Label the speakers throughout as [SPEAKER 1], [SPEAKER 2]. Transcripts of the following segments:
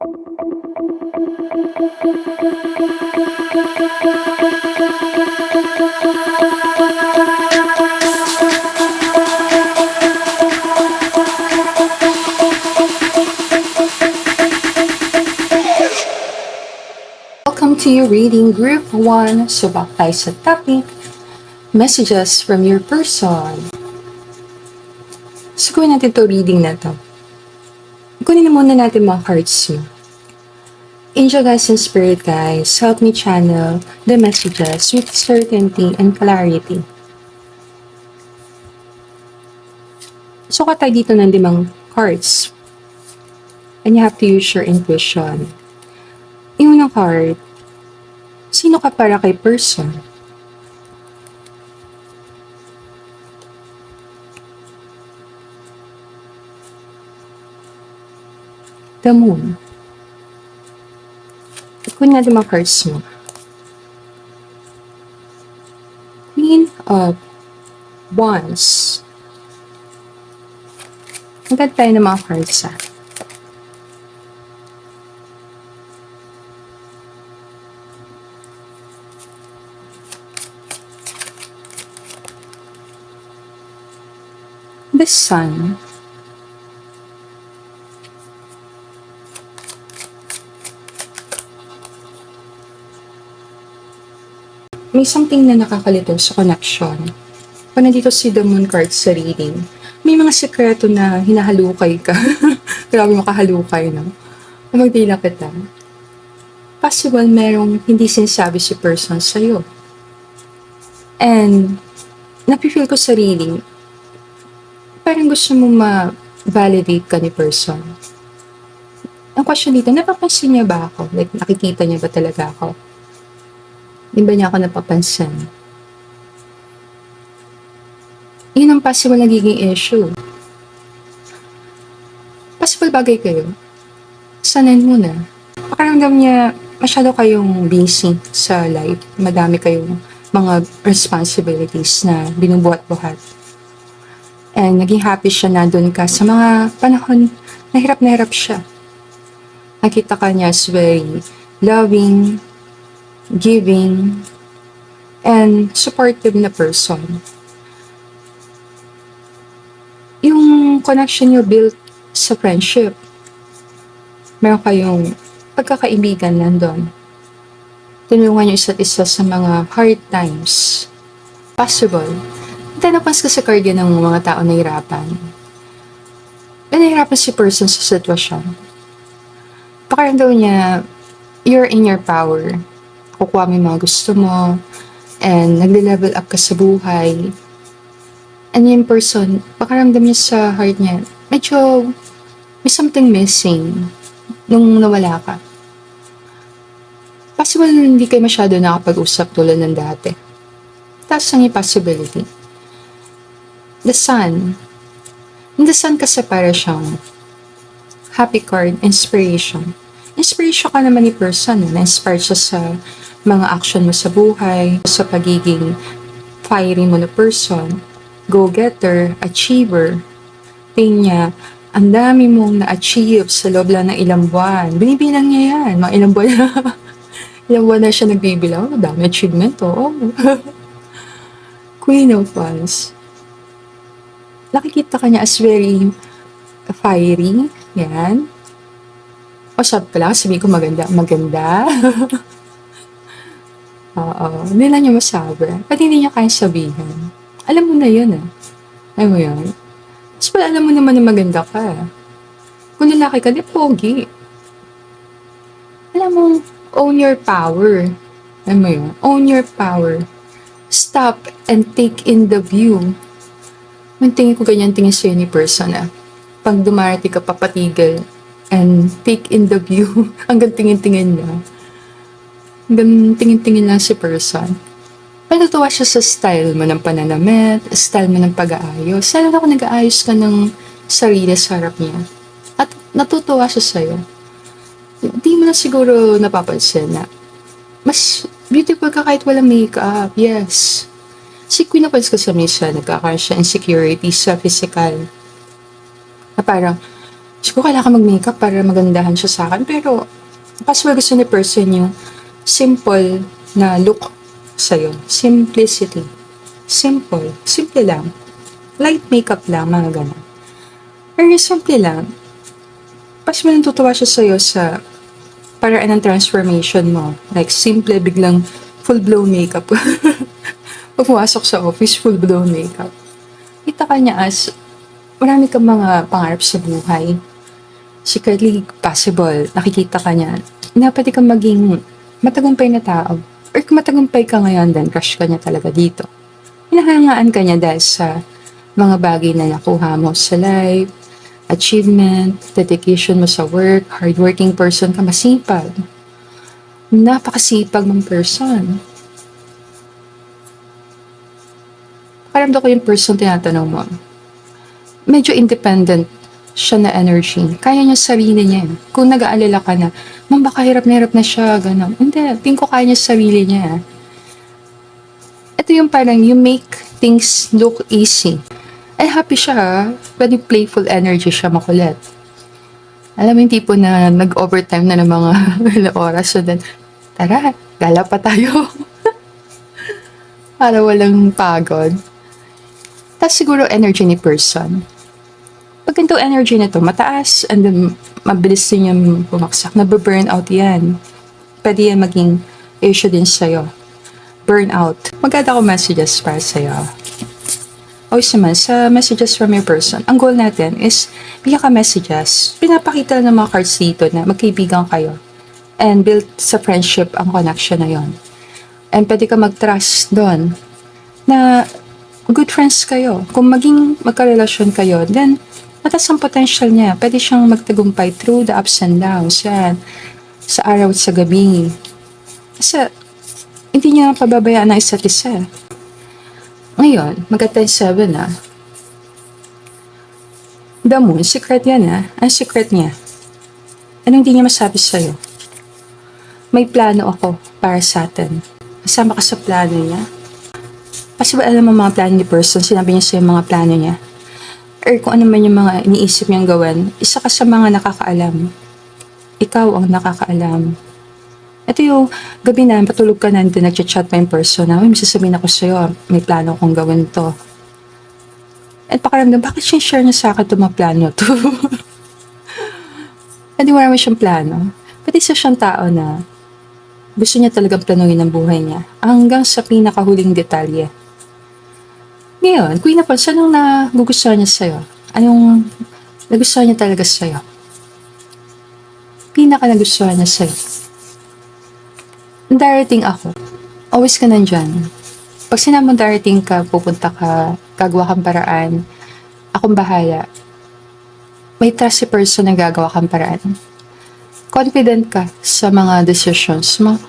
[SPEAKER 1] Welcome to your reading group 1. Subak tayo sa topic, messages from your person. So, kunin natin to reading na to. Kunin na muna natin mga cards mo. Angel guys and spirit guys, help me channel the messages with certainty and clarity. So, tayo dito ng 5 cards. And you have to use your intuition. Yung unang card, sino ka para kay person? The Moon. Kunin natin mga cards mo. Queen of Wands. Maganda tayo ng mga cards ha. The Sun. May something na nakakalito sa connection. Pag nandito si The Moon card sa reading, may mga sekreto na hinahalukay ka. Grabe makahalukay, no? Magdila kita. Possible merong hindi sinasabi si person sa'yo. And, napifeel ko sa reading, parang gusto mo ma-validate ka ni person. Ang question dito, napapansin niya ba ako? Like, nakikita niya ba talaga ako? Di ba niya ako napapansin? Yun ang possible nagiging issue. Possible bagay kayo. Sanayin mo na. Pakaramdam niya, masyado kayong busy sa life. Madami kayong mga responsibilities na binubuhat-buhat. And naging happy siya na doon ka sa mga panahon na hirap siya. Nakita ka niya as very loving, giving, and supportive na person. Yung connection niyo built sa friendship. Meron kayong pagkakaibigan nandun. Tinulungan niyo isa't isa sa mga hard times. Possible. Tinapas ka sa card yan ng mga tao na hirapan. Nahihirapan si person sa sitwasyon. Pakaramdaman niya, you're in your power. Kukuha mo yung mga gusto mo, and nagle-level up ka sa buhay. And yung person, pakaramdam niya sa heart niya, medyo may something missing nung nawala ka. Possible hindi kayo masyado nakapag-usap tulad ng dati. Taas ang possibility. The Sun. The Sun kasi para siyang happy card, inspiration. Inspiration ka naman ni person. Na-inspire siya sa mga action mo sa buhay, sa pagiging fiery mo na person, go-getter, achiever. Tingnan niya, ang dami mong na-achieve sa loob lang ng ilang buwan. Binibilang niya yan. Mga ilang buwan na, ilang buwan na siya nagbibilang. Dami achievement, oh. Queen of Wands. Nakikita ka niya as very fiery. Yan. O sabi ka lang, sabihin ko maganda. Maganda. Oo. Hindi lang niya masabi. Pati hindi niya kaya sabihin. Alam mo na yun Alam mo yun? Tapos pala alam mo naman na maganda ka. Kung lalaki ka, di pogi. Alam mo, own your power. Alam mo yun? Own your power. Stop and take in the view. Tingin ko ganyan tingin sa'yo ni person pag dumarati ka papatigil and take in the view hanggang tingin-tingin niya. Hanggang tingin-tingin lang si person. Natutuwa siya sa style mo ng pananamit, style mo ng pag-aayos. Lalo na kung nag-aayos ka ng sarili sa harap niya. At natutuwa siya sa'yo. Hindi mo na siguro napapansin na mas beautiful ka kahit walang makeup. Yes. Si Queen of Wands kasi minsan nagkakaroon siya insecurity sa physical. Na parang, Siguro kailangan ka mag-makeup para magandahan siya sa akin. Pero, possible gusto ni person yung simple na look sa'yo. Simplicity. Simple. Simple lang. Light makeup lang, mga ganun. Pero yung simple lang, possible natutuwa siya sa'yo sa paraan ng transformation mo. Like, simple, biglang full-blown makeup. Pag pumasok sa office, full-blown makeup. Kita ka niya as marami kang mga pangarap sa buhay. Secretly possible, nakikita ka niya na pwede kang maging matagumpay na tao. Or kung matagumpay ka ngayon, then crush ka niya talaga dito. Hinahangaan ka niya dahil sa mga bagay na nakuha mo sa life, achievement, dedication mo sa work, hardworking person ka, masipag. Napakasipag mong person. Pakiramdam ko yung person tinatanong mo. Medyo independent siya na energy. Kaya niya sarili niya. Kung nag-aalala ka na, ma'am, baka hirap na siya, gano'n. Hindi, tingin ko kaya niya sarili niya. Ito yung parang, you make things look easy. Ay, happy siya. Pwede playful energy siya, makulit. Alam mo yung tipo na nag-overtime na ng mga ilang oras. So then, tara, gala pa tayo. Para walang pagod. Tapos siguro energy ni person. Pag ganito energy na to, mataas, and then mabilis din yung bumaksak. Nabe-burn out yan. Pwede yan maging issue din sa'yo. Burnout. Magkada ko messages para sa'yo. Always naman, sa messages from your person, ang goal natin is, bigyan ka messages. Pinapakita ng mga cards dito na magkaibigan kayo. And build sa friendship ang connection na yon. And pwede ka mag-trust doon na good friends kayo. Kung maging magkarelasyon kayo, then mataas ang potential niya. Pwede siyang magtagumpay through the ups and downs. Yan. Sa araw at sa gabi. Kasi hindi niya pababayaan ng isa't isa. Ngayon, mag-7 na. The moon, secret yan ha. Ang secret niya. Anong hindi niya masabi sa'yo? May plano ako para sa atin. Kasama ka sa plano niya. Kasi ba alam mo mga plano ni person, sinabi niya sa'yo mga plano niya. Or kung ano man yung mga iniisip niyang gawin, isa ka sa mga nakakaalam. Ikaw ang nakakaalam. Ito yung gabi na, patulog ka na, hindi nag-chat pa yung person na, may sasabihin ako sa'yo, may plano akong gawin to. At pakiramdam, bakit share niya sa akin itong mga plano to? Hindi marami siyang plano. Pati isa siyang tao na gusto niya talagang planuhin ang buhay niya hanggang sa pinakahuling detalye. Ngayon, Queen of Wands, anong nagugustuhan niya sa'yo? Anong nagustuhan niya talaga sa'yo? Pinaka nagustuhan niya sa'yo? Darating ako. Always ka nandyan. Pag sinabi mo darating ka, pupunta ka, gagawa kang paraan, akong bahala. May trust si person na gagawa kang paraan. Confident ka sa mga decisions mo.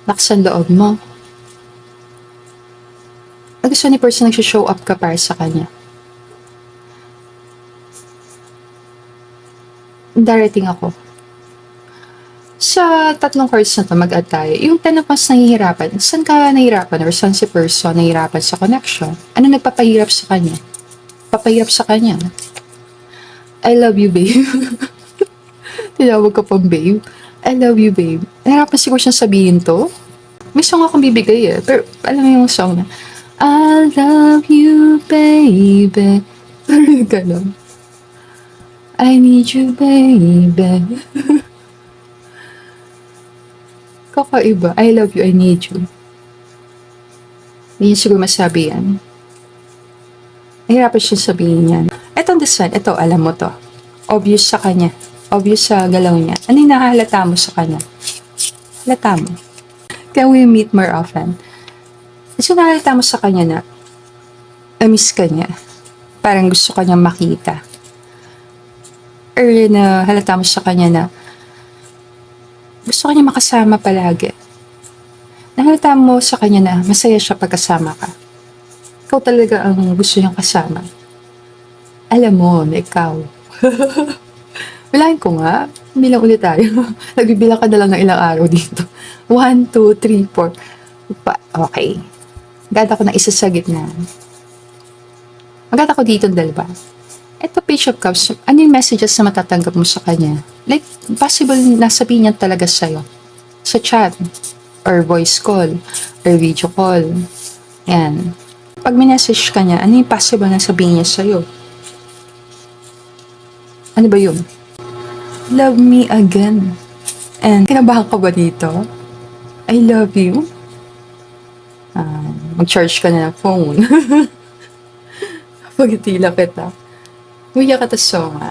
[SPEAKER 1] Lakas ang loob mo. Gusto ni person nag-show up ka para sa kanya. Darating ako. Sa tatlong cards na to, mag-add tayo. Yung 10 of Wands nahihirapan. Saan ka nahihirapan? Or saan si person nahihirapan sa connection? Ano nagpapahirap sa kanya? Papahirap sa kanya. I love you, babe. Tinawag ka pang babe. I love you, babe. Nahirapan siguro siyang sabihin to. May song akong bibigay eh. Pero alam mo yung song na, I love you, baby. Ganon. I need you, baby. Kakaiba. I love you, I need you. Hindi niya siguro masabi yan. Nahirapan siya sabihin yan. Etong this one, ito, alam mo to. Obvious sa kanya. Obvious sa galaw niya. Ano yung nakahalata mo sa kanya? Halata mo. Can we meet more often? So, nakahalata mo sa kanya na na-miss ka niya. Parang gusto ka niyang makita. Or na halata mo sa kanya na gusto ka niya makasama palagi. Nahalata mo sa kanya na masaya siya pagkasama ka. Ikaw talaga ang gusto niyang kasama. Alam mo na ikaw. Bilahin ko nga. Bilang ulit tayo. Nagbibilang ka na lang ng ilang araw dito. 1, 2, 3, 4. Okay. Agad ako na isa sa gitna. Agad ako dito, dalawa. Ito, Page of Cups, ano yung messages na matatanggap mo sa kanya? Like, possible na sabihin niya talaga sa'yo. Sa chat, or voice call, or video call. Yan. Pag minessage ka niya, ano yung possible na sabihin niya sa'yo? Ano ba yun? Love me again. And kinabahan ka ba dito? I love you. Mag-charge ka na ng phone. Pagtila kita. Huwag ka ta songa.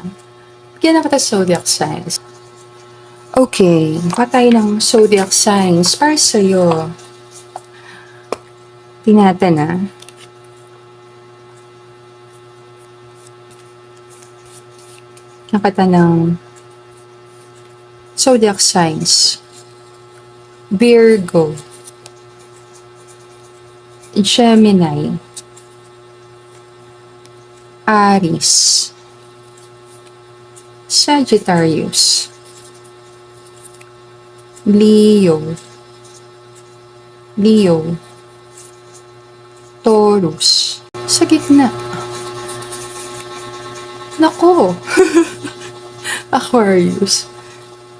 [SPEAKER 1] Bigyan na kita zodiac signs. Okay, mukha tayo ng zodiac signs para sa'yo. Tingnan natin Nakita ng zodiac signs. Virgo, Gemini, Aries, Sagittarius, Leo, Taurus. Sa gitna. Nako! Aquarius.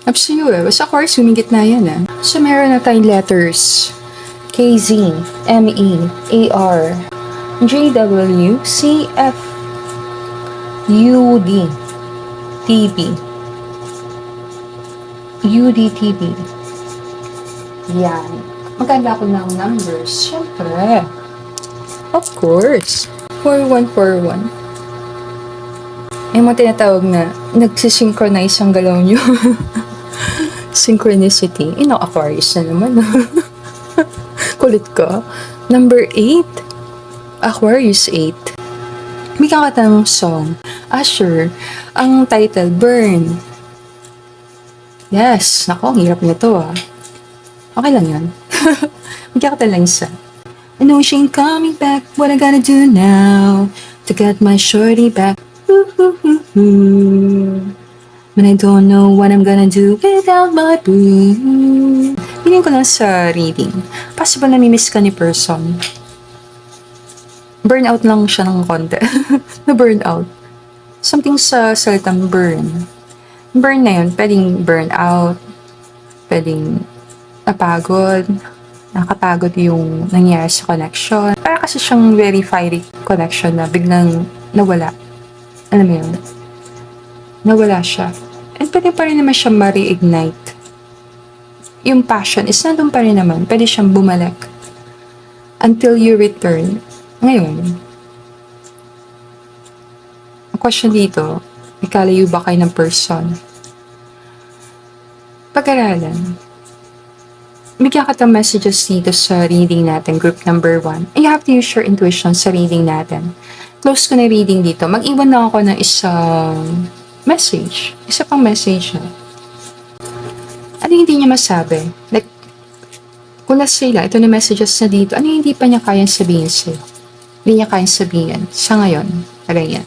[SPEAKER 1] Up to you Basta Aquarius, humigit na yan So, meron na tayong letters. KZ, ME, AR, JW, CF, UD, TB, UDTB. Yan. Maganda ko ng numbers. Siyempre. Of course. 4141. Yung mga tinatawag na nagsisynchronize ang galaw nyo. Synchronicity. Aquarius na naman. Kulit ka. Number 8. Aquarius 8. May kakatang song. Sure. Ang title, Burn. Yes. Nako, ang hirap nito Okay lang yun. May kakatang lang isa. I know she ain't coming back. What I gotta do now to get my shorty back. But I don't know what I'm gonna do without my boo. Piling ko lang sa reading. Possible na mimiss ka ni person. Burnout lang siya ng konti. Na burnout. Something sa salitang burn. Burn na yun. Pwedeng burnout. Pwedeng napagod. Nakapagod yung nangyari sa connection. Para kasi siyang very fiery connection na biglang nawala. Alam mo yun? Nawala siya. And pwede pa rin naman siya ma-reignite. Yung passion is nandun pa rin naman. Pwede siyang bumalik. Until you return. Ngayon, ang question dito, ikalayo ba kayo ng person? Pag-aralan. Bigyan ka ng messages dito sa reading natin, group number 1. And you have to use your intuition sa reading natin. Close ko na reading dito. Mag-iwan na ako ng isang message. Isa pang message Ano hindi niya masabi? Like, kung sila, ito na messages na dito, ano hindi pa niya kayang sabihin sa'yo? Hindi niya kayang sabihin. Sa ngayon, yan.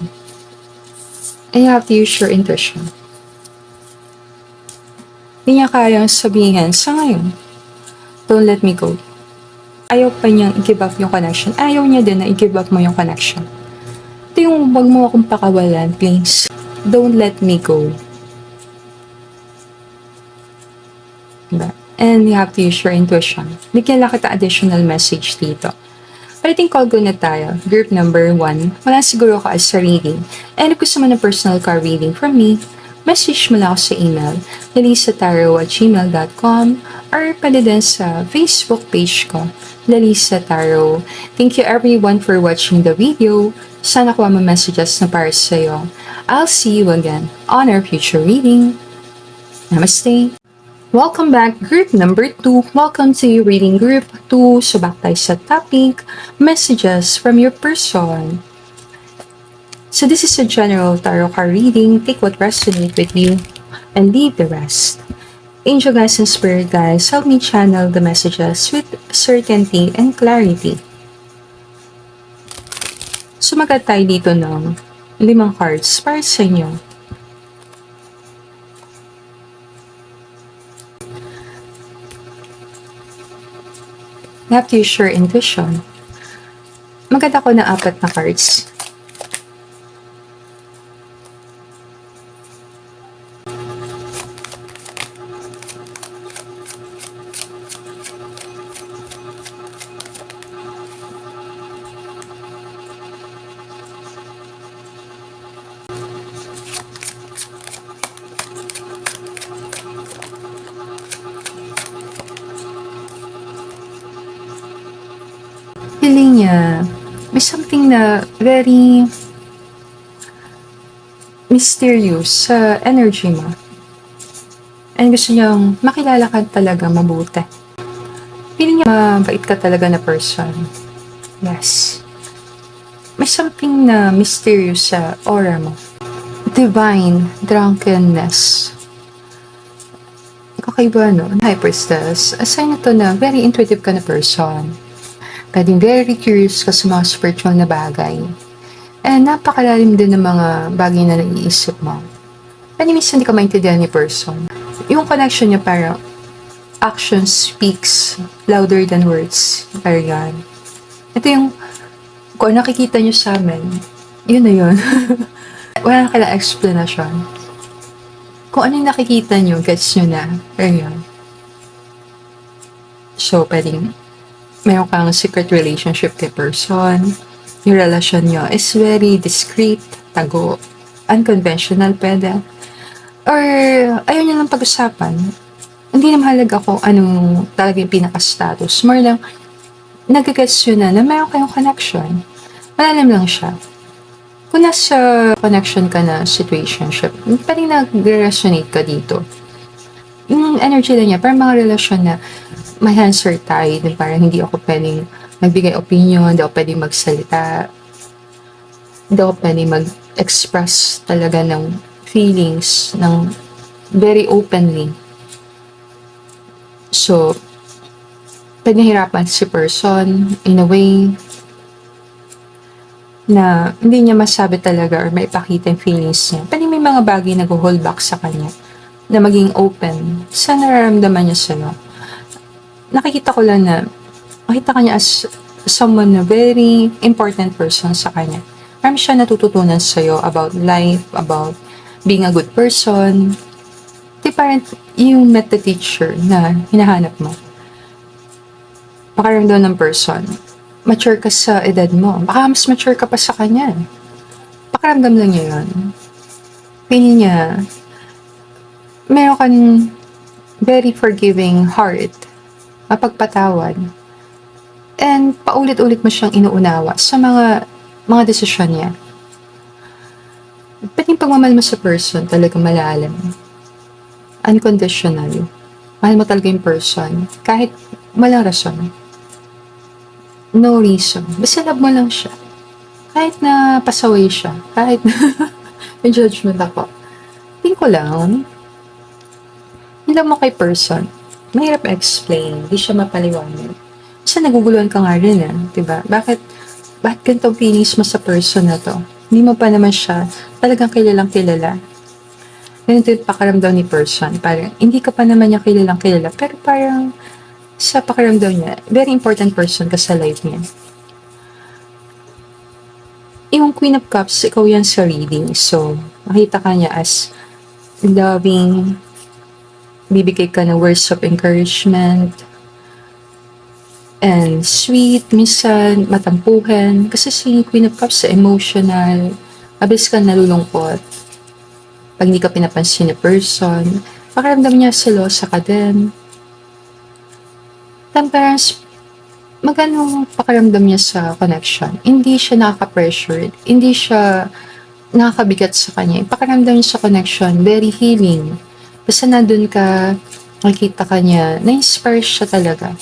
[SPEAKER 1] And you have to use your intuition. Hindi niya kayang sabihin sa ngayon. Don't let me go. Ayaw pa niyang i-give up yung connection. Ayaw niya din na i-give up mo yung connection. Ito yung wag mo akong pakawalan, please. Don't let me go. Diba? And you have to use your intuition. Bigyan lang kita additional message dito. But I think call go na tayo. Group number 1. Wala siguro ka sa reading. And if gusto mo na personal card reading from me, message mo lang ako sa email, lalisataro@gmail.com or pala din sa Facebook page ko, Lalisa Taro. Thank you everyone for watching the video. Sana kuha mo messages na para sa'yo. I'll see you again on our future reading. Namaste! Welcome back, group number 2. Welcome to your reading group 2. So back tayo sa topic, messages from your person. So this is a general tarot card reading. Take what resonates with you and leave the rest. Angel guides and spirit guides, help me channel the messages with certainty and clarity. Sumagat tayo dito ng 5 cards para sa inyo. You have to use your intuition. Maganda ko ng 4 na cards. niya, may something na very mysterious sa energy mo. And gusto niyang makilala ka talaga mabuti. Feeling niya mabait ka talaga na person. Yes. May something na mysterious sa aura mo. Divine drunkenness. Kakaiba, no? High priestess. A sign na to na very intuitive ka na person. Pwedeng very curious ka sa mga spiritual na bagay. And napakalalim din ng mga bagay na naiisip mo. Pwede minsan hindi ka maintindihan ni person. Yung connection niya parang action speaks louder than words. Pero yan. Ito yung kung nakikita niyo sa amin, yun na yun. Wala na kailang explanation. Kung ano yung nakikita niyo, gets niyo na. Pero yun. So, pwedeng mayroon kang secret relationship kay person. Yung relasyon niyo is very discreet, tago, unconventional, pwede. Or, ayaw niya lang pag-usapan. Hindi na mahalaga kung anong talaga yung pinaka-status. More lang, nag-gets yun na mayroon kayong connection. Malalim lang siya. Kung nasa connection ka na situationship, parang nag-resonate ka dito. Yung energy lang niya, parang mga relasyon na may answer tayo, parang hindi ako pwedeng magbigay opinion, hindi ako pwedeng magsalita, hindi ako pwedeng mag-express talaga ng feelings ng very openly. So, pwede nahirapan si person in a way na hindi niya masabi talaga or maipakita yung feelings niya. Pwede may mga bagay na go-hold back sa kanya na maging open sa nararamdaman niya sa'yo. Nakikita ko lang na makita kanya as someone na very important person sa kanya. Marami siya natututunan sa'yo about life, about being a good person. Di parang yung met the teacher na hinahanap mo. Pakaramdam ng person, mature ka sa edad mo. Baka mas mature ka pa sa kanya. Pakaramdam lang niya yun. Feeling niya, meron kang very forgiving heart, mapagpatawad, and paulit-ulit mo siyang inuunawa sa mga desisyon niya. Pwede yung pagmamahal mo sa person talagang malalim. Unconditional. Mahal mo talaga yung person. Kahit walang rason. No reason. Basta love mo lang siya. Kahit na pasaway siya. Kahit na may judgment ako. Tingin ko lang, yung love mo kay person, mahirap explain. Hindi siya mapaliwanag. Kasi naguguluhan ka nga rin diba? Bakit ganito feelings mo sa person na to? Hindi mo pa naman siya talagang kilalang kilala. Ganito yung pakaramdaw ni person. Parang hindi ka pa naman niya kilalang kilala. Pero parang sa pakiramdam niya, very important person ka sa life niya. Yung Queen of Cups, ikaw yan sa reading. So, makita ka niya as loving, bibigay ka ng words of encouragement, and sweet, minsan matampuhan. Kasi si Queen of Cups, emotional, mabilis ka nalulungkot. Pag hindi ka pinapansin na person, pakiramdam niya selosa ka din. Temperance, magandang pakiramdam niya sa connection. Hindi siya nakaka-pressured. Hindi siya nakakabigat sa kanya. Yung pakiramdam niya sa connection, very healing. Basta nandun ka, nakikita ka niya, na-inspire siya talaga.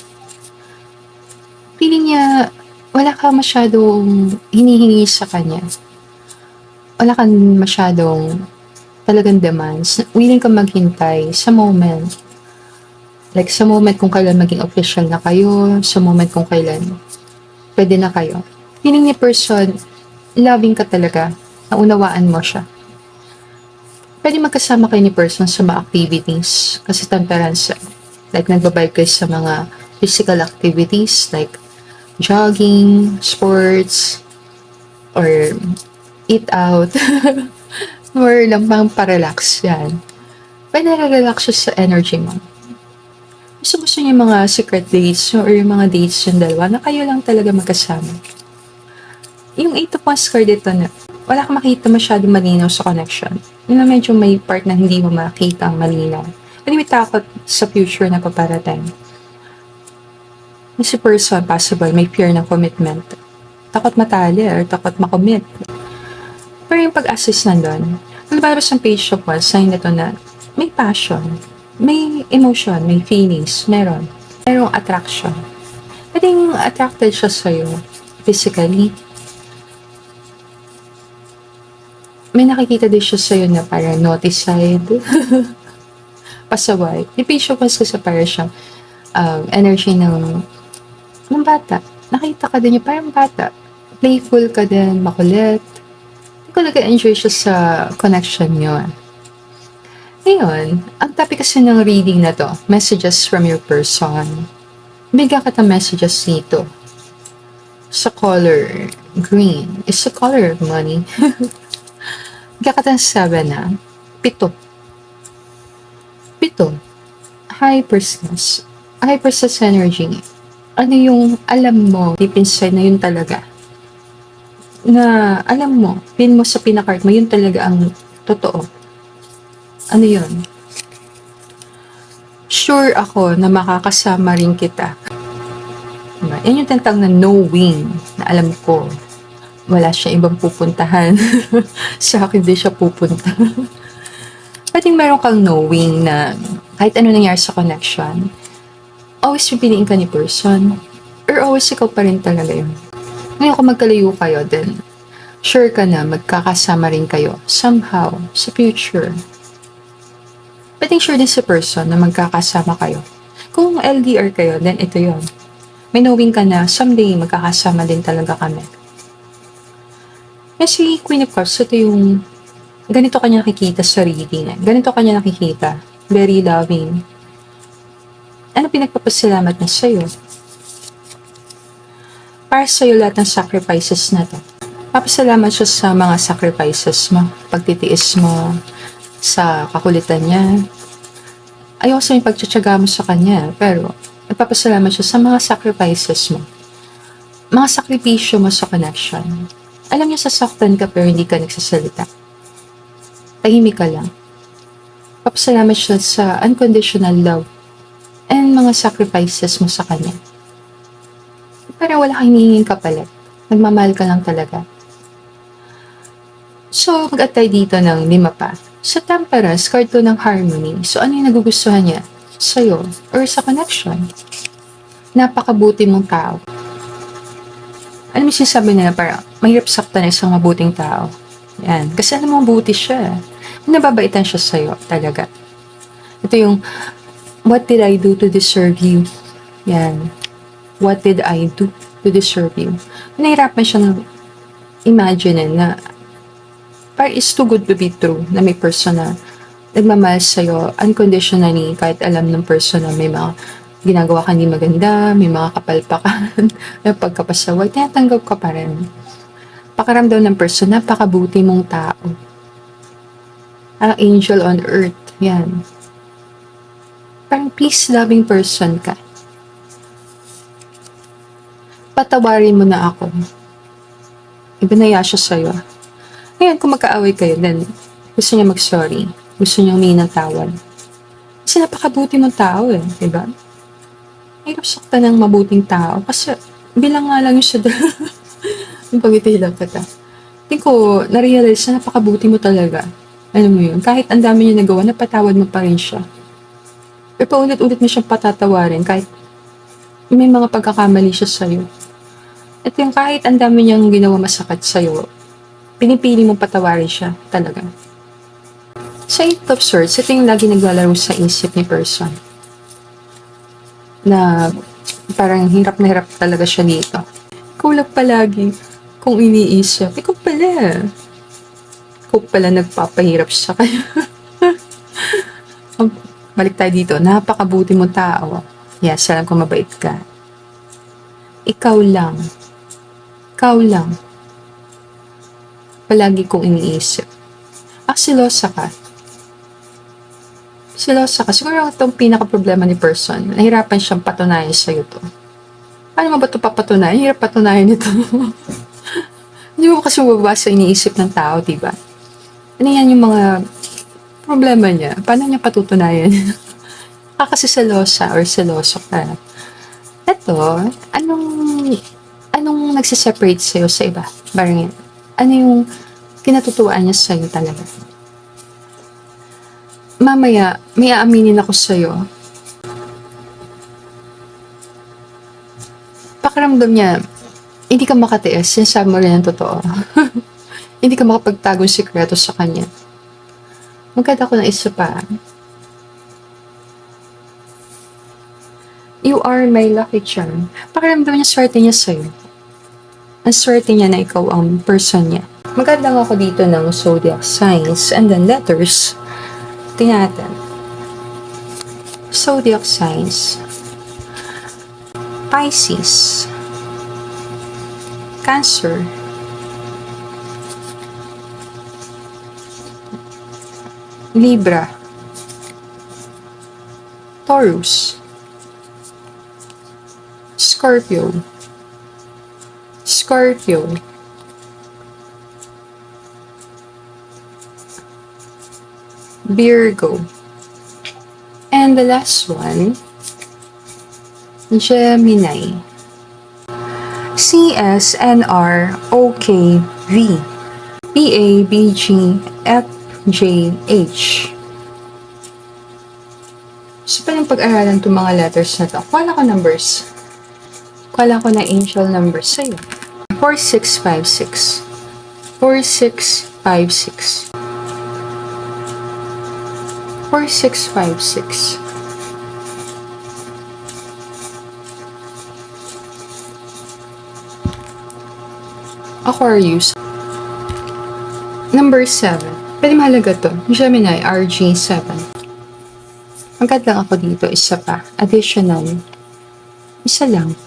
[SPEAKER 1] Feeling niya, wala ka masyadong hinihingi sa kanya. Wala kang masyadong talagang demands. Willing ka maghintay sa moment. Like, sa moment kung kailan maging official na kayo, sa moment kung kailan pwede na kayo. Feeling ni person, loving ka talaga, naunawaan mo siya. Pwede magkasama kayo ni person sa mga activities, kasi temperance, like, nagbabayad kayo sa mga physical activities, like, jogging, sports, or eat out, or lang pang parelax yan. Pwede na-relax siya sa energy mo. Gusto niya yung mga secret dates or yung mga dates yung dalawa na kayo lang talaga magkasama. Yung 8 of Wands card dito na wala kang makita masyadong malinaw sa connection. Yun na medyo may part na hindi mo makita ang malinaw. Hindi may takot sa future na paparating. Yung si person, possible, may fear ng commitment. takot matali or takot makommit. Pero yung pag-assist nandun, lumalabas ng page of wands, sign na to na may passion, may emotion, may feelings, merong attraction. Pwedeng attracted siya sa'yo physically. May nakikita din siya sa'yo na parang naughty side. Pasaway. Yung page of wands kasi parang siyang energy ng bata. Nakita ka din yung parang bata. Playful ka din, makulit. Hindi ko nag-enjoy siya sa connection nyo. Ngayon, ang topic kasi ng reading na to, messages from your person. Bigyan ka ng messages dito. Sa color green. It's the color of money. Bigyan ka ng 7 na. 7. High Priestess. High Priestess energy. Ano yung alam mo, deep inside na yun talaga. Na alam mo, pin mo sa pinakart mo, yun talaga ang totoo. Ano yun? Sure ako na makakasama rin kita. Diba? Yan yung tantang na knowing, na alam ko, wala siya ibang pupuntahan. Sa akin din siya pupunta. Pwedeng meron kang knowing na kahit ano nangyari sa connection, always pipiliin ka ni person, or always ikaw pa rin talaga yun. Ngayon kung magkalayo kayo, then sure ka na magkakasama rin kayo somehow sa future. Pwedeng sure din si person na magkakasama kayo. Kung LDR kayo, then ito yon. May knowing ka na someday magkakasama din talaga kami. Kasi Queen of Cups, ito yung ganito kanya nakikita sa reading. Ganito kanya nakikita. Very loving. Ano pinagpapasalamat niya sa'yo? Para sa'yo lahat ng sacrifices na to. Papasalamat siya sa mga sacrifices mo. Pagtitiis mo, sa kakulitan niya. Ayaw sa yung pagtsatsaga mo sa kanya, pero nagpapasalamat siya sa mga sacrifices mo. Mga sakripisyo mo sa connection. Alam niya sasaktan ka pero hindi ka nagsasalita. Tahimik ka lang. Papasalamat siya sa unconditional love and mga sacrifices mo sa kanya. Pero wala kang hinihinging kapalit. Nagmamahal ka lang talaga. So, mag-atay dito ng 5 pa. Sa Temperance, card to ng harmony. So, ano yung nagugustuhan niya? Sa'yo or sa connection? Napakabuti mong tao. Ano yung sinasabi nila? Parang mahirap saktan isang mabuting tao. Yan. Kasi alam mo, mabuti siya. Nababaitan siya sa'yo talaga. Ito yung, what did I do to deserve you? Yan. What did I do to deserve you? Nahirapan siyang imagine na parang it's too good to be true na may person na nagmamahal sa'yo unconditionally kahit alam ng person na may mga ginagawa ka hindi maganda, may mga kapalpakan, may pagkapasaway, tinatanggap ka pa rin. Pakaramdam ng person, napakabuti mong tao. Parang angel on earth. Yan. Parang peace-loving person ka. Patawarin mo na ako. Ibinaya siya sa'yo. Ngayon, kung magkaaway kayo, then gusto niya mag-sorry. Gusto niya humingi ng tawad. Kasi napakabuti mong tao eh. Diba? Hirap sakta ng mabuting tao. Kasi bilang nga lang yung siya yung pag-itay lang kita. Hindi ko na-realize na napakabuti mo talaga. Alam mo yun, kahit ang dami niya nagawa, napatawad mo pa rin siya. Pero paulit-ulit mo siyang patatawarin kahit may mga pagkakamali siya sa'yo. At yung kahit ang dami niyang ginawa masakit sa'yo, pinipili mong patawarin siya talaga. Sa 8 of Swords, ito yung lagi naglalaro sa isip ni person. Na parang hirap na hirap talaga siya dito. Kulag palagi kung iniisip. Ikaw pala nagpapahirap sa kanya. Balik tayo dito. Napakabuti mong tao. Yes, alam ko mabait ka. Ikaw lang. Palagi kong iniisip. Silosa ka. Siguro itong pinaka-problema ni person. Nahirapan siyang patunayan sa'yo to. Paano mo ba ito papatunayan? Hirap patunayan ito. Hindi mo kasi mababasa iniisip ng tao, diba? Ano yan yung mga problema niya? Paano niya patutunayan? Kasi selosa or seloso ka. Ito, anong yung nagsiseparate sa'yo sa iba? Parang yan. Ano yung kinatutuwaan niya sa'yo talaga? Mamaya, may aaminin ako sa'yo. Pakiramdam niya, hindi ka makatiis, sinasabi mo rin ang totoo. Hindi ka makapagtagong sikreto sa kanya. Magkata ko ng isa pa. You are my lucky charm. Pakiramdam niya, swerte niya sa'yo. Ang swerte niya na ikaw ang person niya. Magkata lang ako dito ng zodiac signs and then letters. Tingnan natin. Zodiac signs. Pisces. Cancer. Libra. Taurus. Scorpio. Scorpio. Virgo. And the last one, Gemini. CSNROKV. PABGFJH. So, paano pag-aralan itong mga letters na ito? Kuha ko numbers. Kuha ko na angel numbers sa'yo. 4656. 4656. 4656. Aquarius. Number 7. Pwede mahalaga to. Gemini, RG7. Magkat lang ako dito. Isa pa. Additional. Isa lang.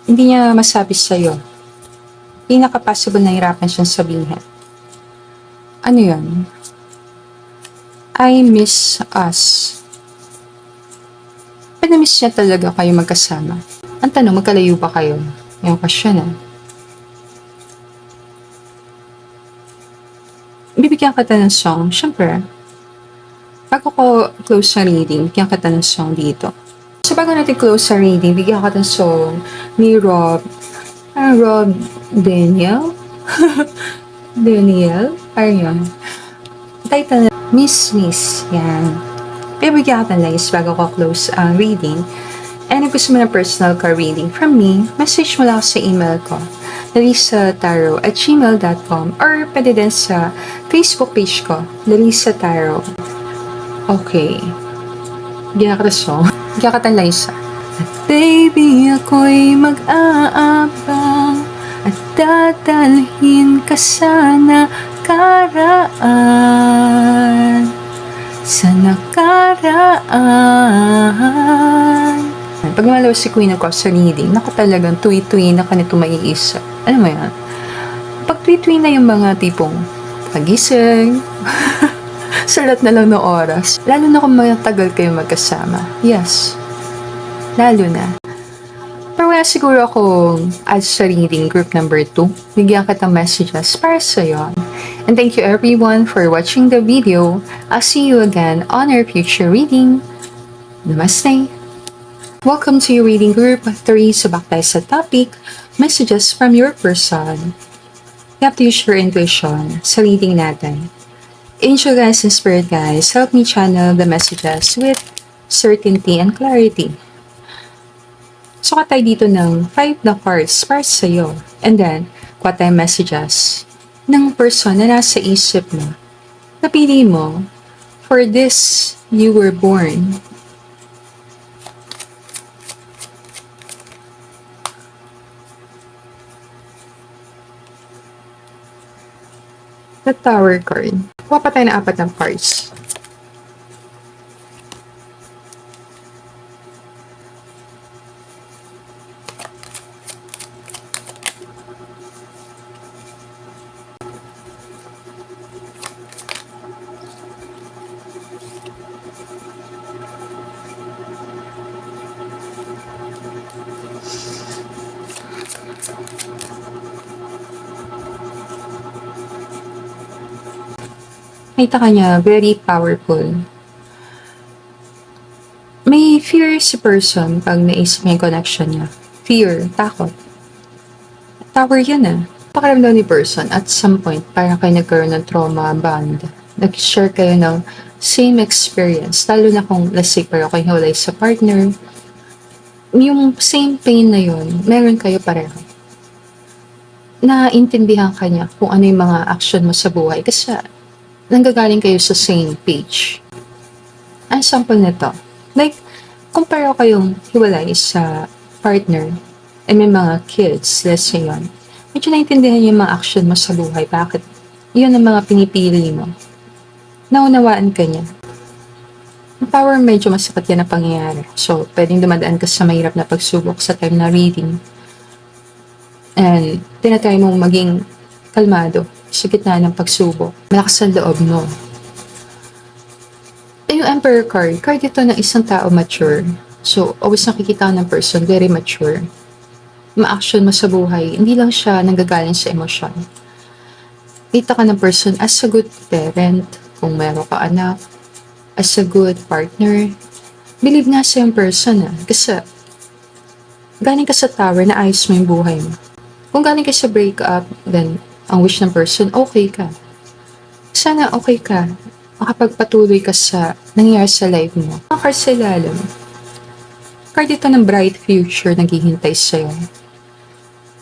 [SPEAKER 1] Hindi niya masabi sa'yo. Pinaka-possible na hirapan siyang sabihin. Ano yun? I miss us. Pinamiss niya talaga kayo magkasama. Ang tanong, magkalayo ba kayo? Yung question na. Bibigyan kita ng song. Siyempre, bago ko close sa reading, bigyan kita ng song dito. So, bago natin close sa reading, bigyan kita ng song ni Rob Daniel? Daniel? Ayun. Title na Miss. Yan. Bibigyan kita ng lines bago ko close ang reading. And if gusto mo ng personal ka reading from me, message mo lang ako sa email ko, larisataro@gmail.com, or pwede din sa Facebook page ko, Larissa Taro. Okay. Bigyan kita song. Bigyan kita ng lines. Baby, ako'y mag-aabang at dadalhin ka sana karaan, sa nakaraan. Pag malawas si Queen ako sa reading, naku talagang tuwi-tuwi na ka nito maiisa. Ano mo yan? Pag tuwi-tuwi na yung mga tipong pagising, salat na lang ng oras. Lalo na kung matagal kayo magkasama. Yes. Lalo na. Pero wala siguro akong add sa reading group number 2. Bigyan kita messages para sa'yo. And thank you everyone for watching the video. I'll see you again on our future reading. Namaste. Welcome to your reading group 3. So back tayo sa topic, messages from your person. You have to use your intuition sa reading natin. Angel guys and spirit guys, help me channel the messages with certainty and clarity. So tayo dito ng 5 na cards para sa'yo. And then, kuha tayo messages ng person na nasa isip mo. Napili mo, for this you were born. The Tower card. Kuha pa tayo ng 4 ng cards. Nakita ka niya, very powerful. May fear si person pag naisip niya yung connection niya. Fear, takot. Tower yan ah. Pakiramdam ni person at some point, parang kayo nagkaroon ng trauma bond. Nag-share kayo ng same experience. Lalo na kung, let's say, pareho kayo hiwalay sa partner. Yung same pain na yun, meron kayo pareho. Naintindihan ka niya kung ano yung mga action mo sa buhay kasi nanggagaling kayo sa same page. Ang sample nito, like, kung pareho kayong hiwalay sa partner and may mga kids, let's say yun, medyo naintindihan yung mga action mo sa buhay. Bakit? Yun ang mga pinipili mo. Naunawaan ka niya. Ang power medyo masakit yan na pangyayari. So, pwedeng dumadaan ka sa mahirap na pagsubok sa time na reading. And, tinatry mong maging kalmado sa gitna ng pagsubok. Malakas ang loob mo. Yung Emperor card ito ng isang tao mature. So, always nakikita ng person, very mature. Ma-action mo sa buhay, hindi lang siya nanggagaling sa emosyon. Kita ka ng person as a good parent, kung meron ka anak, as a good partner. Believe nga sa yung person kasi galing ka sa tower na ayos mo yung buhay mo. Kung galing ka sa breakup, then ang wish ng person, okay ka. Sana okay ka. Makapagpatuloy ka sa nangyayari sa life mo. Mga cards sa ilalim. Card ito ng bright future naghihintay sa'yo.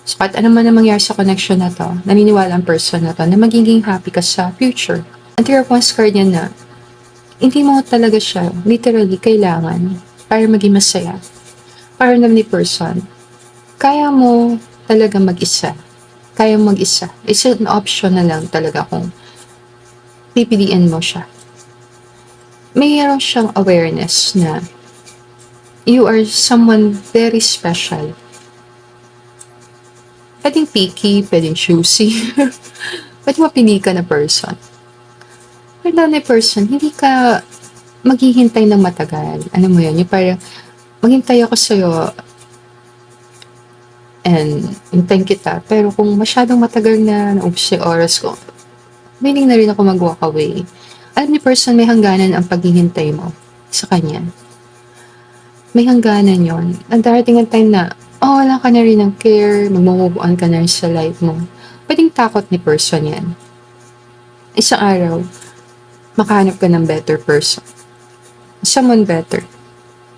[SPEAKER 1] So, kahit ano man ang mangyari sa connection na to, naniniwala ang person na to na magiging happy ka sa future. Ang Three of Wands card niya na, hindi mo talaga siya literally kailangan para maging masaya. Para naman ni person, kaya mo talaga mag-isa. Kaya mo mag-isa. It's an option na lang talaga kung pipiliin mo siya. Mayroon siyang awareness na you are someone very special. Pwedeng picky, pwedeng choosy. Pwede mapili ka na person. Pero na person, hindi ka maghihintay ng matagal. Ano mo yan? Yung parang, maghintay ako sa'yo and hintayin kita. Pero kung masyadong matagal na naubos yung oras ko, willing na rin ako mag-walk away. Alam ni person, may hangganan ang paghihintay mo sa kanya. May hangganan yon. Ang darating ang time na, wala ka na rin ng care, mag-move on ka na rin sa life mo. Pwedeng takot ni person yan. Isang araw, makahanap ka ng better person. Someone better.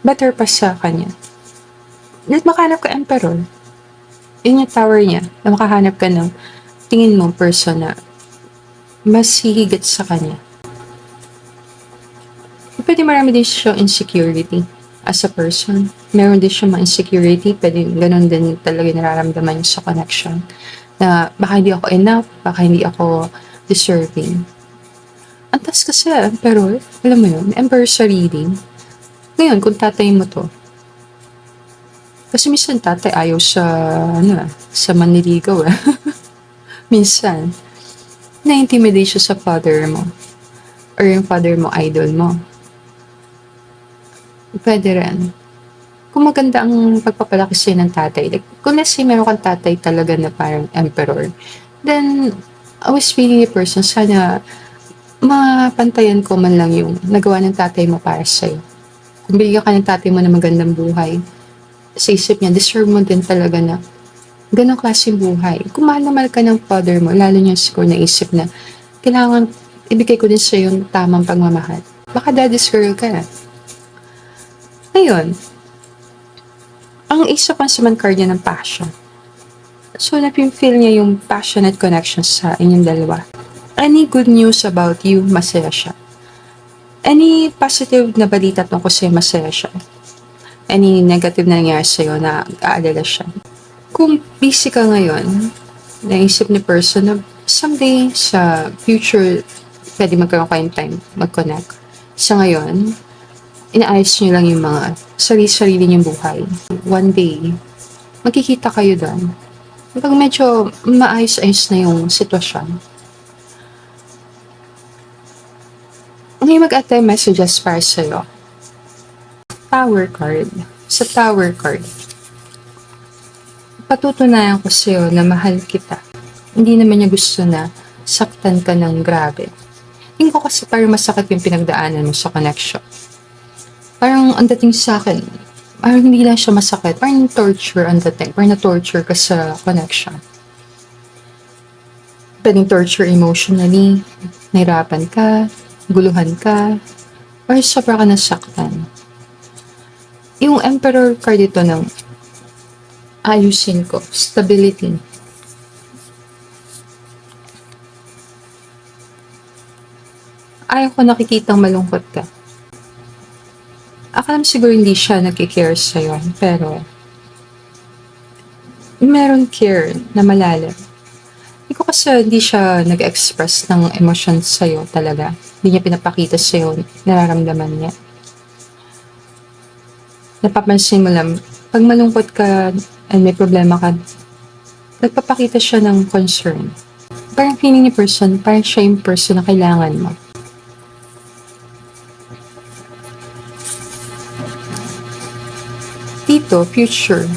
[SPEAKER 1] Better pa sa kanya. At makahanap ka emperor. Yun yung tower niya. Na makahanap ka ng tingin mo person na mas hihigit sa kanya. Pwede marami din siyang insecurity as a person. Meron din siya mga insecurity, pwede ganun din talaga nararamdaman niya sa connection. Na baka hindi ako enough, baka hindi ako deserving. Ang taas kasi, pero alam mo yun, emperor sa reading. Ngayon, kung tatay mo to, kasi minsan tatay ayaw sa manliligaw minsan, na-intimidate siya sa father mo. Or yung father mo, idol mo. Pwede rin. Kung maganda ang pagpapalaki sa'yo ng tatay, like, kung let's say meron kang tatay talaga na parang emperor, then, I was feeling a person, sana mapantayan ko man lang yung nagawa ng tatay mo para sa'yo. Kung bigyan ka ng tatay mo na magandang buhay, sa isip niya, deserve mo din talaga na ganong klaseng buhay. Kung mahal na mahal ka ng father mo, lalo niya siguro naisip na kailangan ibigay ko din sa'yo yung tamang pagmamahal. Baka daddy's girl ka na. Ngayon, ang Ace of Wands naman card niya ng passion. So, napim-feel niya yung passionate connection sa inyong dalawa. Any good news about you, masaya siya. Any positive na balita tungkol sa'yo, masaya siya. Any negative na nangyari sa'yo, na aalala siya. Kung busy ka ngayon, naisip ni person na someday sa future, pwede magkaroon kayong time mag-connect. Sa ngayon, inaayos nyo lang yung mga sarili-sarili niyong buhay. One day, magkikita kayo doon. Pag medyo maayos-ayos na yung sitwasyon. Ngayon mag-attend messages para sa'yo. Tower card. Sa Tower card, patutunayan ko sa'yo na mahal kita. Hindi naman niya gusto na saktan ka ng grabe. Tingin ko kasi parang masakit yung pinagdaanan mo sa connection. Parang ang dating sa akin, parang hindi lang siya masakit. Parang torture ang dating. Parang na-torture ka sa connection. pwedeng torture emotionally, nahirapan ka, guluhan ka, or sobra ka nasaktan. Yung Emperor card dito ng ayusin ko, stability. Ayaw ko nakikitang malungkot ka. Akala mo siguro hindi siya nagkikare sa'yo, pero meron care na malalim. Hindi ko kasi hindi siya nag-express ng emotion sa'yo talaga. Hindi niya pinapakita sa'yo, nararamdaman niya. Napapansin mo lang, pag malungkot ka and may problema ka, nagpapakita siya ng concern. Parang feeling ni person, parang siya yung person na kailangan mo. Dito, future.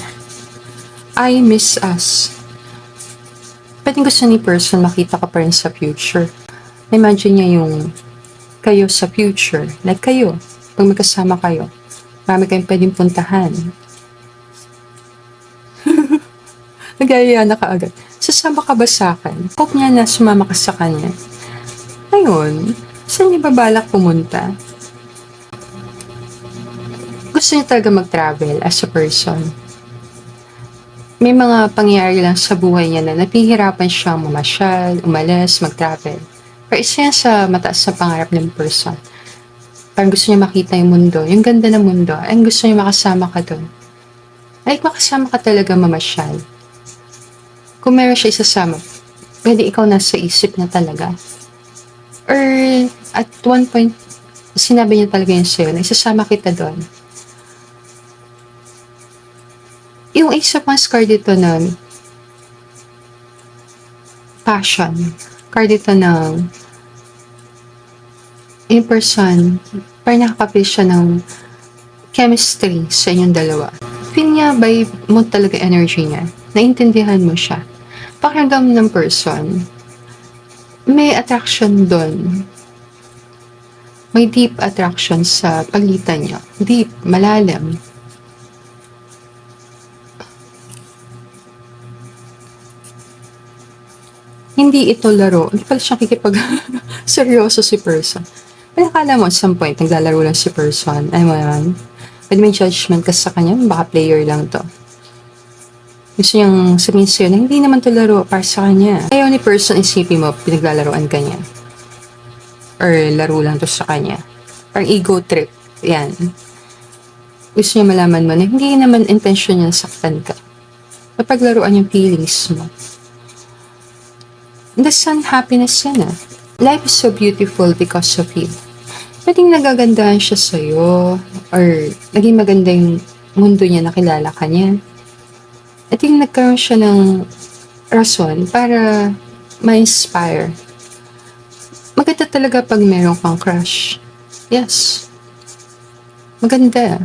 [SPEAKER 1] I miss us. Pwedeng gusto ni person makita ka pa rin sa future. Imagine niya yung kayo sa future. Like kayo, pag magkasama kayo, marami kayong pwedeng puntahan. Nagaya na ka agad. Sasama ka ba sa akin? Hope niya na sumama ka sa kanya. Ngayon, saan niya babalak pumunta? Gusto niya talaga mag-travel as a person. May mga pangyayari lang sa buhay niya na napihirapan siyang mamasyal, umalis, mag-travel. Pero isa yan sa mataas na pangarap ng person. Parang gusto niya makita yung mundo, yung ganda ng mundo, and gusto niya makasama ka doon. Like, makasama ka talaga mamasyal. Kung meron siya isasama, pwede ikaw nasa isip niya talaga. Or, at one point, sinabi niya talaga yun sa'yo, na isasama kita doon. Yung Ace of Wands card dito ng passion. Card dito ng in person, parang nakakapil siya ng chemistry sa inyong dalawa. Feel niya by mo talaga energy niya. Naintindihan mo siya. Pakiramdam ng person, may attraction doon. May deep attraction sa pagitan niyo. Deep, malalim. Hindi ito laro. Hindi pala siya seryoso si person. Pero akala mo at some point, naglalaro lang si person. Ay mo naman. Pwede may judgment ka sa kanya, baka player lang to. Gusto niyang sabihin sa'yo na hindi naman to laro para sa kanya. Ayaw ni person, isipin mo, pinaglalaroan ka niya. Or laro lang to sa kanya. Parang ego trip. Yan. Gusto niya malaman mo na hindi naman intention niya saktan ka. Mapaglaruan yung feelings mo. The sun, happiness yan ah. Life is so beautiful because of you. Pwedeng nagagandahan siya sa'yo, or naging maganda yung mundo niya, nakilala ka niya. At yung nagkaroon siya ng rason para ma-inspire. Maganda talaga pag meron kang crush. Yes. Maganda.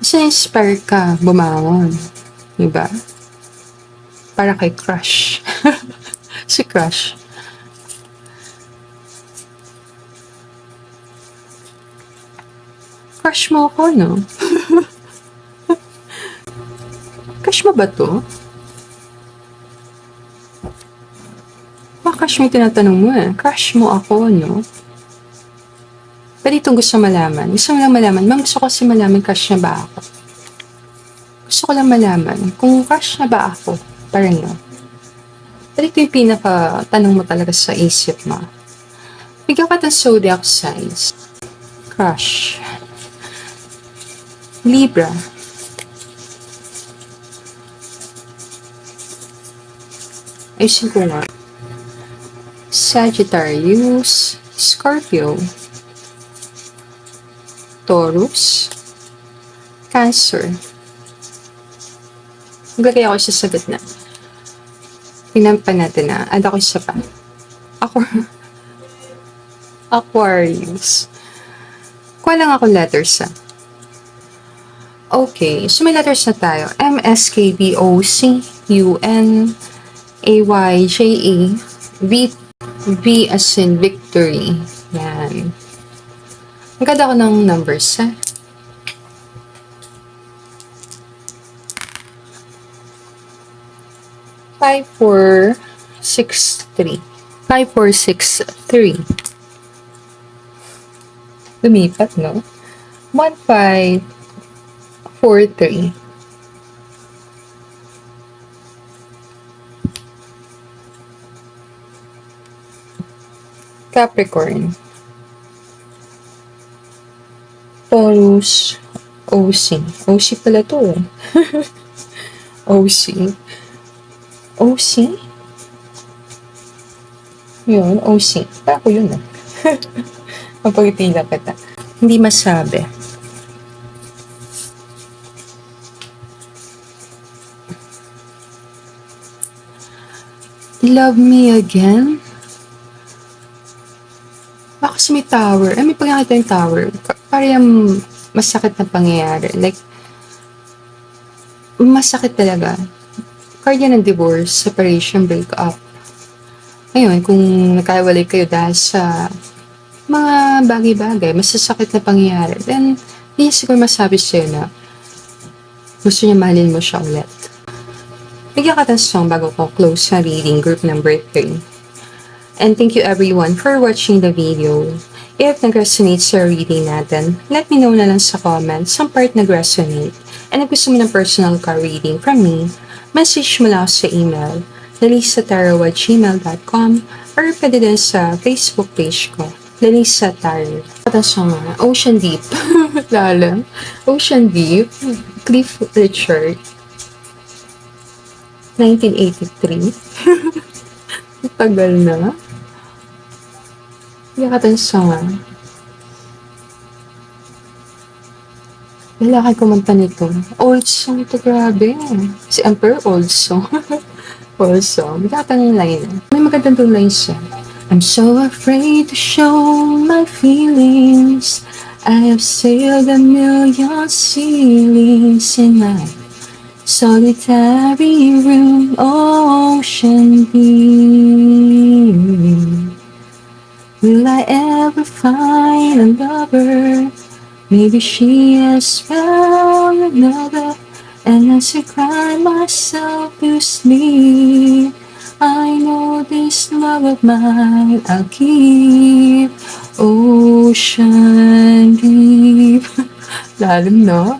[SPEAKER 1] Kasi na-inspire ka, bumangon. Diba? Para kay crush. Si crush. Crush mo ako, no? Crush mo ba to? Crush mo yung tinatanong mo eh. Crush mo ako, no? Pero itong gusto malaman. Gusto mo lang malaman. Ma'am, gusto ko kasi malaman crush na ba ako. Gusto ko lang malaman kung crush na ba ako. Parang yun. Pero ito yung pinaka-tanong mo talaga sa isip mo. Bigyan ka ng zodiac signs. Crush. Libra. Ayusin ko nga. Sagittarius. Scorpio. Taurus. Cancer. Maglagay ako sa sagot na. Tingnan pa natin na. Add ako isa pa. Aquarius. Kuha lang ako letters ah. Okay. So may letters na tayo. M, S, K, B, O, C, U, N, A, Y, J, A, V, V as in victory. Yan. Magkada ako ng numbers ha. Five, 4, 5463. 5463. Lumipat, no? 1543. Capricorn. Taurus. OC. OC pala to. OC. OC? Yun, OC. Ako yun ah. Mapagitila kita. Hindi masabi. Love me again? Baka kasi may tower. May pagkakita yung tower. Para yung masakit na pangyayari. Like, masakit talaga. Card yan ng divorce, separation, breakup. Ngayon, kung nagkawalay kayo dahil sa mga bagay-bagay, masasakit na pangyayari, then, hindi siguro masabi sa'yo na gusto niya mahalin mo siya ulit. Bigyan ka ng song bago ko close sa reading group number 3. And thank you everyone for watching the video. If nag-resonate sa reading natin, let me know na lang sa comments some part nag-resonate. And if gusto mo ng personal card reading from me, message mo lang ako sa email, lalisataro@gmail.com, or pwede din sa Facebook page ko, Lalisa Tarot. Patasya nga, Ocean Deep. Lala. Ocean Deep. Cliff Richard. 1983. Tagal na. Yakatan siya nga. Lalaki kumanta nito. Old song ito, grabe. Si Emperor old song. Old song. Yakatan yung line. May magandang doon line siya. I'm so afraid to show my feelings. I have sailed a million ceilings in my solitary room, ocean deep. Will I ever find a lover? Maybe she has found another, and as I cry myself to sleep, I know this love of mine I'll keep. Ocean deep. Lalim, no?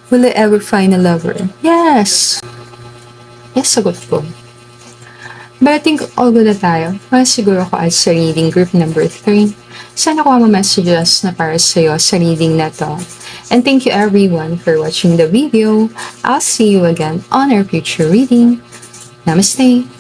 [SPEAKER 1] Will I ever find a lover? Yes! Yes, sagot ko. But I think all good na tayo. Siguro ako at sa reading group number 3. Sana ko ang messages na para sa'yo sa reading na to. And thank you everyone for watching the video. I'll see you again on our future reading. Namaste!